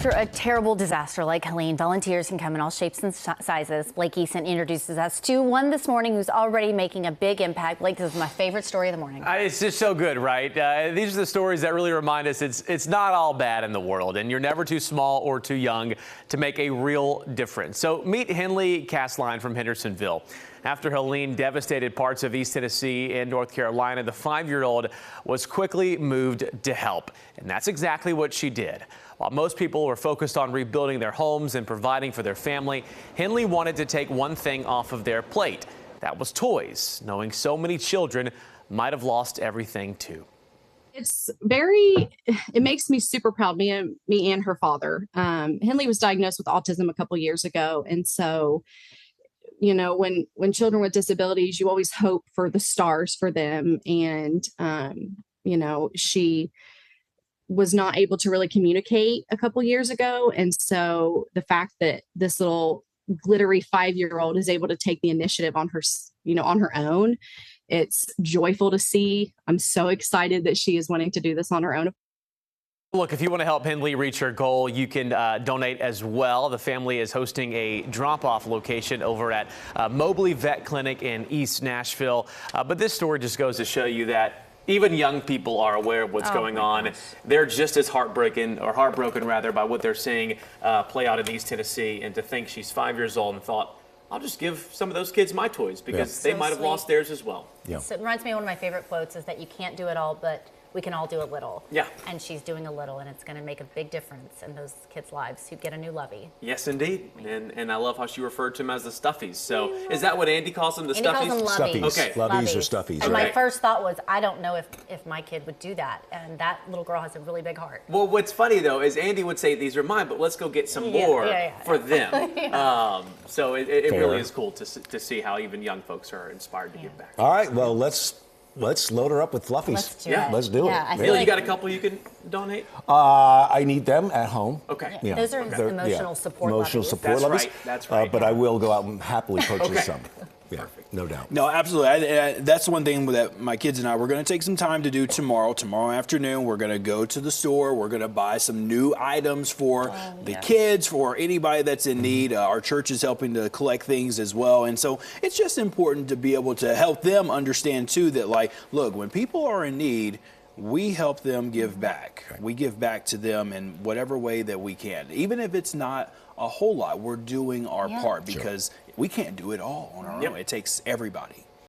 After a terrible disaster like Helene, volunteers can come in all shapes and sizes. Blake Eason introduces us to one this morning who's already making a big impact. Blake, this is my favorite story of the morning. It's just so good, right? These are the stories that really remind us it's not all bad in the world, and you're never too small or too young to make a real difference. So meet Helene Castline from Hendersonville. After Helene devastated parts of East Tennessee and North Carolina, the 5-year-old was quickly moved to help. And that's exactly what she did. While most people were focused on rebuilding their homes and providing for their family, Helene wanted to take one thing off of their plate. That was toys, knowing so many children might have lost everything too. It makes me super proud, me and her father. Henley was diagnosed with autism a couple years ago. And so, you know, when children with disabilities, you always hope for the stars for them. And, you know, she was not able to really communicate a couple years ago. And so the fact that this little glittery 5-year-old is able to take the initiative on her, on her own, it's joyful to see. I'm so excited that she is wanting to do this on her own. Look, if you want to help Henley reach her goal, you can donate as well. The family is hosting a drop-off location over at Mobley Vet Clinic in East Nashville. But this story just goes to show you that even young people are aware of what's going on. Gosh. They're just as heartbroken by what they're seeing play out in East Tennessee. And to think she's 5 years old and thought, I'll just give some of those kids my toys because they might have lost theirs as well. Yeah. So it reminds me of one of my favorite quotes is that you can't do it all, but we can all do a little. Yeah. And she's doing a little, and it's going to make a big difference in those kids' lives who get a new lovey. Yes, indeed. And I love how she referred to them as the stuffies. So is that what Andy calls them, the Andy stuffies? Calls them loveys. Okay. Loveys or stuffies. And my first thought was, I don't know if my kid would do that. And that little girl has a really big heart. Well, what's funny, though, is Andy would say, these are mine, but let's go get some more for them. So it really is cool to see how even young folks are inspired to give back. All right, well, let's load her up with fluffies. Let's do it. You got a couple you can donate? I need them at home. Okay. Yeah. Those are emotional support emotional levies. support levies. That's right. But I will go out and happily purchase some. Yeah, no doubt. No, absolutely. That's one thing that my kids and I, we're going to take some time to do tomorrow. Tomorrow afternoon, we're going to go to the store. We're going to buy some new items for the kids, for anybody that's in need. Our church is helping to collect things as well. And so it's just important to be able to help them understand, too, that, like, look, when people are in need, we help them give back. We give back to them in whatever way that we can. Even if it's not a whole lot, we're doing our part because we can't do it all on our own. It takes everybody.